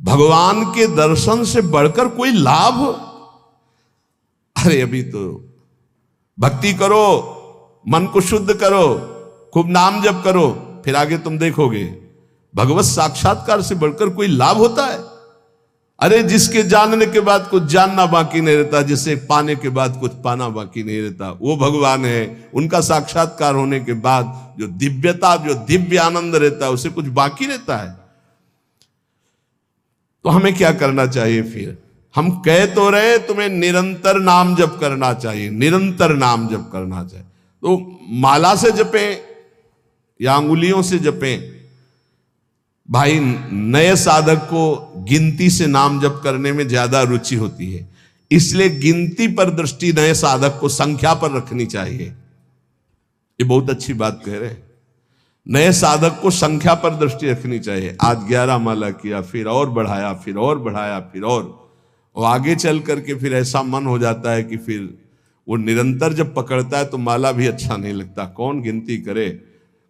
भगवान के दर्शन से बढ़कर कोई लाभ? अरे अभी तो भक्ति करो, मन को शुद्ध करो, खूब नाम जप करो, फिर आगे तुम देखोगे भगवत साक्षात्कार से बढ़कर कोई लाभ होता है? अरे जिसके जानने के बाद कुछ जानना बाकी नहीं रहता, जिसे पाने के बाद कुछ पाना बाकी नहीं रहता, वो भगवान है। उनका साक्षात्कार होने के बाद जो दिव्यता, जो दिव्य आनंद रहता है, उसे कुछ बाकी रहता है। तो हमें क्या करना चाहिए फिर? हम कह तो रहे तुम्हें निरंतर नाम जप करना चाहिए, निरंतर नाम जप करना चाहिए। तो माला से जपें या अंगुलियों से जपें? भाई नए साधक को गिनती से नाम जप करने में ज्यादा रुचि होती है, इसलिए गिनती पर दृष्टि नए साधक को संख्या पर रखनी चाहिए। ये बहुत अच्छी बात कह रहे हैं। नए साधक को संख्या पर दृष्टि रखनी चाहिए। आज 11 माला किया, फिर और बढ़ाया, फिर और बढ़ाया, फिर और आगे चल करके फिर ऐसा मन हो जाता है कि फिर वो निरंतर जब पकड़ता है तो माला भी अच्छा नहीं लगता। कौन गिनती करे,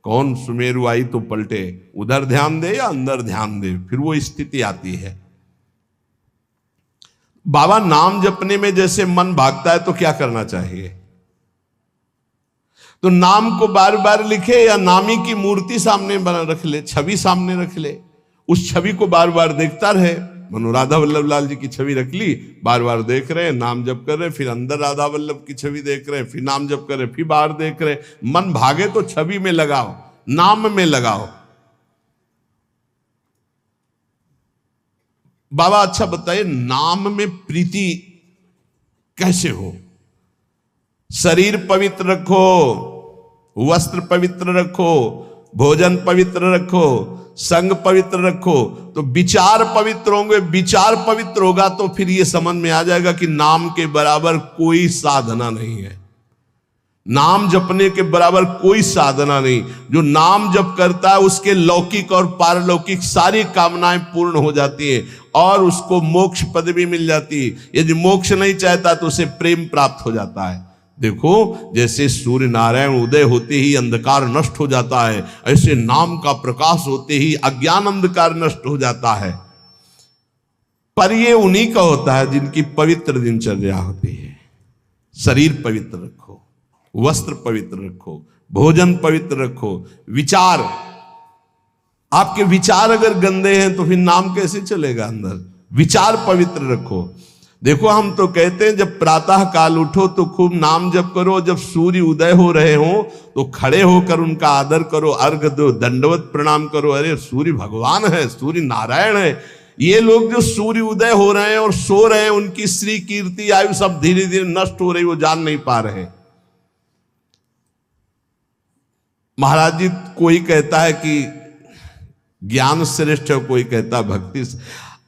कौन सुमेरु आई तो पलटे, उधर ध्यान दे या अंदर ध्यान दे, फिर वो स्थिति आती है। बाबा नाम जपने में जैसे मन भागता है तो क्या करना चाहिए? तो नाम को बार बार लिखे या नामी की मूर्ति सामने बना रख ले, छवि सामने रख ले, उस छवि को बार बार देखता रहे। मनो राधा वल्लभ लाल जी की छवि रख ली, बार बार देख रहे हैं, नाम जप कर रहे हैं, फिर अंदर राधा वल्लभ की छवि देख रहे हैं, फिर नाम जप कर रहे हैं, फिर बाहर देख रहे हैं। मन भागे तो छवि में लगाओ, नाम में लगाओ। बाबा अच्छा बताइए, नाम में प्रीति कैसे हो? शरीर पवित्र रखो, वस्त्र पवित्र रखो, भोजन पवित्र रखो, संग पवित्र रखो, तो विचार पवित्र होंगे। विचार पवित्र होगा तो फिर ये समझ में आ जाएगा कि नाम के बराबर कोई साधना नहीं है, नाम जपने के बराबर कोई साधना नहीं। जो नाम जप करता है उसके लौकिक और पारलौकिक सारी कामनाएं पूर्ण हो जाती हैं और उसको मोक्ष पदवी मिल जाती है। यदि मोक्ष नहीं चाहता तो उसे प्रेम प्राप्त हो जाता है। देखो जैसे सूर्य नारायण उदय होते ही अंधकार नष्ट हो जाता है, ऐसे नाम का प्रकाश होते ही अज्ञान अंधकार नष्ट हो जाता है। पर ये उन्हीं का होता है जिनकी पवित्र दिनचर्या होती है। शरीर पवित्र रखो, वस्त्र पवित्र रखो, भोजन पवित्र रखो, विचार, आपके विचार अगर गंदे हैं तो फिर नाम कैसे चलेगा अंदर? विचार पवित्र रखो। देखो हम तो कहते हैं जब प्रातः काल उठो तो खूब नाम जप करो, जब सूर्य उदय हो रहे हो तो खड़े होकर उनका आदर करो, अर्घ दो, दंडवत प्रणाम करो। अरे सूर्य भगवान है, सूर्य नारायण है। ये लोग जो सूर्य उदय हो रहे हैं और सो रहे हैं, उनकी श्री कीर्ति आयु सब धीरे धीरे नष्ट हो रही, वो जान नहीं पा रहे। महाराज जी कोई कहता है कि ज्ञान श्रेष्ठ है, कोई कहता है भक्ति।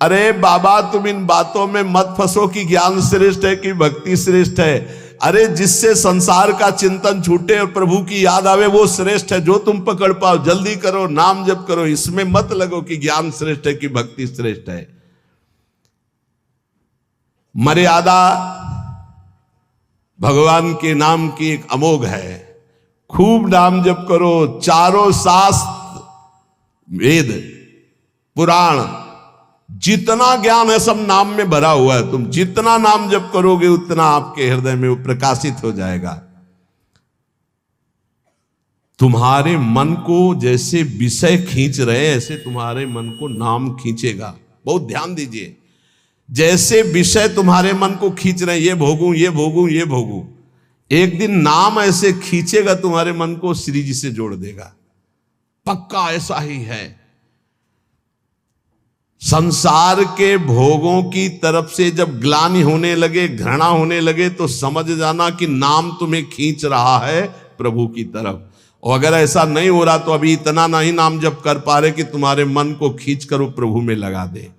अरे बाबा तुम इन बातों में मत फंसो कि ज्ञान श्रेष्ठ है कि भक्ति श्रेष्ठ है। अरे जिससे संसार का चिंतन छूटे और प्रभु की याद आवे वो श्रेष्ठ है। जो तुम पकड़ पाओ जल्दी करो, नाम जप करो, इसमें मत लगो कि ज्ञान श्रेष्ठ है कि भक्ति श्रेष्ठ है। मर्यादा भगवान के नाम की एक अमोघ है। खूब नाम जप करो, चारों शास्त्र, वेद, पुराण, जितना ज्ञान है सब नाम में भरा हुआ है। तुम जितना नाम जप करोगे उतना आपके हृदय में वो प्रकाशित हो जाएगा। तुम्हारे मन को जैसे विषय खींच रहे ऐसे तुम्हारे मन को नाम खींचेगा। बहुत ध्यान दीजिए, जैसे विषय तुम्हारे मन को खींच रहे, ये भोगूं, ये भोगूं, ये भोगूं, एक दिन नाम ऐसे खींचेगा तुम्हारे मन को, श्री जी से जोड़ देगा। पक्का ऐसा ही है। संसार के भोगों की तरफ से जब ग्लानि होने लगे, घृणा होने लगे, तो समझ जाना कि नाम तुम्हें खींच रहा है प्रभु की तरफ। और अगर ऐसा नहीं हो रहा तो अभी इतना नहीं नाम जप कर पा रहे कि तुम्हारे मन को खींच कर वो प्रभु में लगा दे।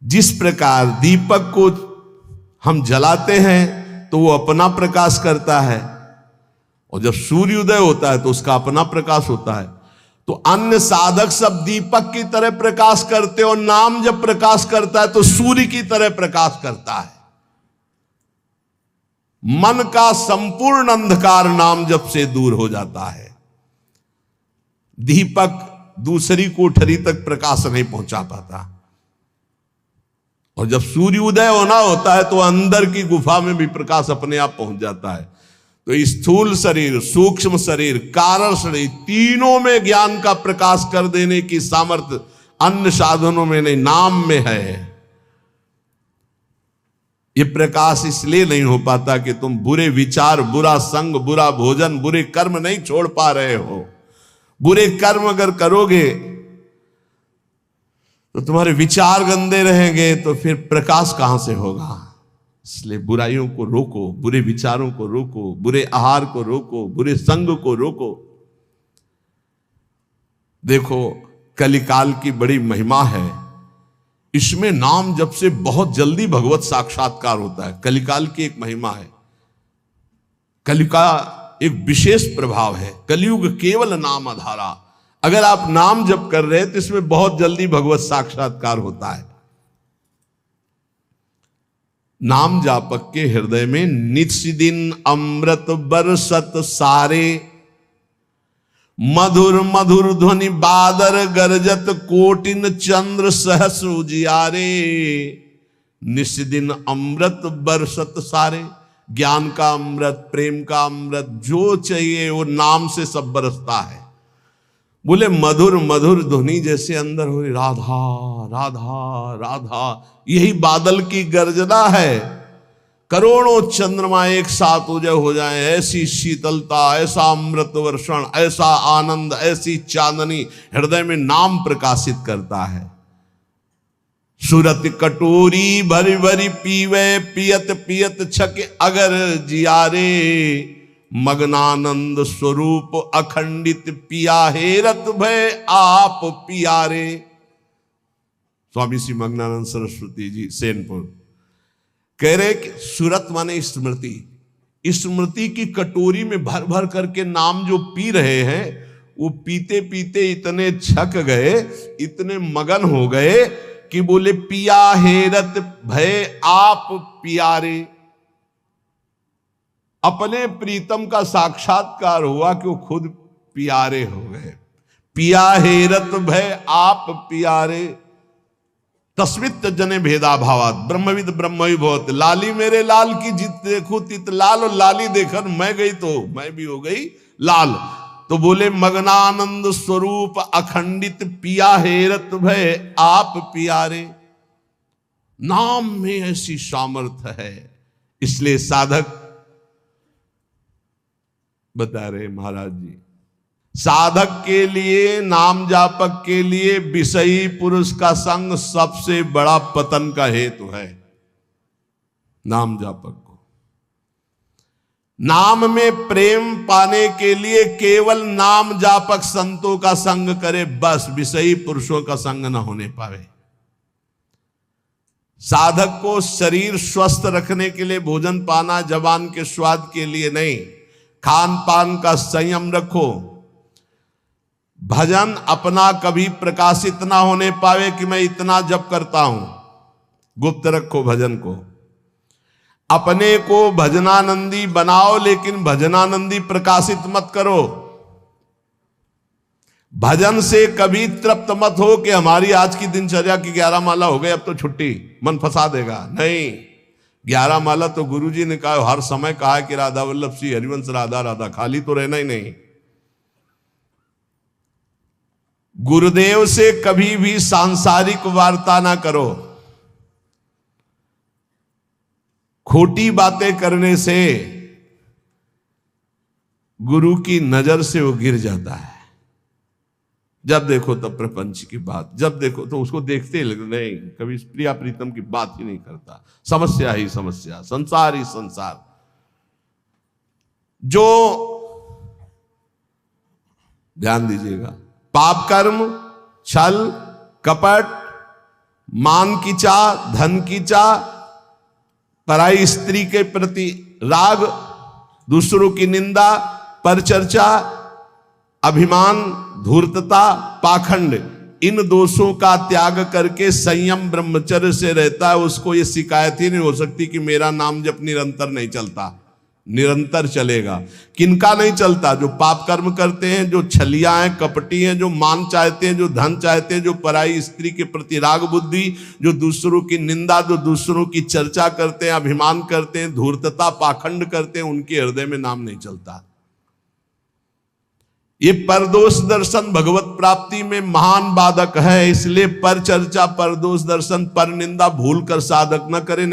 जिस प्रकार दीपक को हम जलाते हैं तो वो अपना प्रकाश करता है, और जब सूर्योदय होता है तो उसका अपना प्रकाश होता है। तो अन्य साधक सब दीपक की तरह प्रकाश करते, और नाम जब प्रकाश करता है तो सूर्य की तरह प्रकाश करता है। मन का संपूर्ण अंधकार नाम जप से दूर हो जाता है। दीपक दूसरी कोठरी तक प्रकाश नहीं पहुंचा पाता। और जब सूर्य उदय होना होता है तो अंदर की गुफा में भी प्रकाश अपने आप पहुंच जाता है। तो स्थूल शरीर, सूक्ष्म शरीर, कारण शरीर, तीनों में ज्ञान का प्रकाश कर देने की सामर्थ्य अन्य साधनों में नहीं, नाम में है। ये प्रकाश इसलिए नहीं हो पाता कि तुम बुरे विचार, बुरा संग, बुरा भोजन, बुरे कर्म नहीं छोड़ पा रहे हो। बुरे कर्म अगर करोगे तो तुम्हारे विचार गंदे रहेंगे, तो फिर प्रकाश कहां से होगा। इसलिए बुराइयों को रोको, बुरे विचारों को रोको, बुरे आहार को रोको, बुरे संग को रोको। देखो कलिकाल की बड़ी महिमा है, इसमें नाम जप से बहुत जल्दी भगवत साक्षात्कार होता है। कलिकाल की एक महिमा है, कलि का एक विशेष प्रभाव है। कलयुग केवल नाम आधारा। अगर आप नाम जप कर रहे हैं तो इसमें बहुत जल्दी भगवत साक्षात्कार होता है। नाम जापक के हृदय में नित्य दिन अमृत बरसत सारे, मधुर मधुर ध्वनि बादर गरजत कोटिन चंद्र सहस उजियारे। नित्य दिन अमृत बरसत सारे, ज्ञान का अमृत, प्रेम का अमृत, जो चाहिए वो नाम से सब बरसता है। बोले मधुर मधुर ध्वनि जैसे अंदर हो, राधा राधा राधा, यही बादल की गर्जना है। करोड़ों चंद्रमा एक साथ उदय हो जाए, ऐसी शीतलता, ऐसा अमृत वर्षण, ऐसा आनंद, ऐसी चांदनी हृदय में नाम प्रकाशित करता है। सुरत कटोरी भरी भरी पीवे, पियत पियत छक अगर जियारे। मग्नानंद स्वरूप अखंडित पिया हेरत भय आप पियारे। स्वामी श्री मग्नानंद सरस्वती जी सेनपुर कह रहे कि सुरत माने स्मृति, स्मृति की कटोरी में भर भर करके नाम जो पी रहे हैं, वो पीते पीते इतने छक गए, इतने मगन हो गए कि बोले पिया हेरत भय आप पियारे। अपने प्रीतम का साक्षात्कार हुआ कि वो खुद प्यारे हो गए। पिया हेरत भय आप प्यारे, तस्मित जने भेदा भावात, ब्रह्मविद ब्रह्म भवत। लाली मेरे लाल की जित देखो तित लाल, और लाली देखकर मैं गई तो मैं भी हो गई लाल। तो बोले मग्नानंद स्वरूप अखंडित पिया हेरत भय आप प्यारे। नाम में ऐसी सामर्थ्य है, इसलिए साधक बता रहे महाराज जी, साधक के लिए, नाम जापक के लिए विषयी पुरुष का संग सबसे बड़ा पतन का हेतु है। नाम जापक को नाम में प्रेम पाने के लिए केवल नाम जापक संतों का संग करे, बस विषयी पुरुषों का संग न होने पावे। साधक को शरीर स्वस्थ रखने के लिए भोजन पाना जबान के स्वाद के लिए नहीं, खान पान का संयम रखो। भजन अपना कभी प्रकाशित ना होने पावे कि मैं इतना जप करता हूं, गुप्त रखो भजन को। अपने को भजनानंदी बनाओ, लेकिन भजनानंदी प्रकाशित मत करो। भजन से कभी तृप्त मत हो कि हमारी आज की दिनचर्या की 11 माला हो गई, अब तो छुट्टी, मन फंसा देगा। नहीं, 11 माला तो गुरुजी ने कहा, हर समय कहा कि राधा वल्लभ श्री हरिवंश राधा राधा, खाली तो रहना ही नहीं। गुरुदेव से कभी भी सांसारिक वार्ता ना करो। खोटी बातें करने से गुरु की नजर से वो गिर जाता है। जब देखो तब प्रपंच की बात, जब देखो तो उसको देखते ही नहीं, कभी प्रिया प्रीतम की बात ही नहीं करता। समस्या ही समस्या, संसार ही संसार। जो ध्यान दीजिएगा, पाप कर्म, छल, कपट, मान की चाह, धन की चाह, पराई स्त्री के प्रति राग, दूसरों की निंदा, परचर्चा, अभिमान, धूर्तता, पाखंड, इन दोषों का त्याग करके संयम ब्रह्मचर्य से रहता है, उसको ये शिकायत ही नहीं हो सकती कि मेरा नाम जब निरंतर नहीं चलता। निरंतर चलेगा। किनका नहीं चलता? जो पाप कर्म करते हैं, जो छलिया हैं, कपटी हैं, जो मान चाहते हैं, जो धन चाहते हैं, जो पराई स्त्री के प्रति राग बुद्धि, जो दूसरों की निंदा, जो दूसरों की चर्चा करते हैं, अभिमान करते हैं, धूर्तता पाखंड करते हैं, उनके हृदय में नाम नहीं चलता। ये परदोष दर्शन भगवत प्राप्ति में महान बाधक है। इसलिए पर चर्चा, परदोष दर्शन, पर निंदा भूल कर साधक न करे।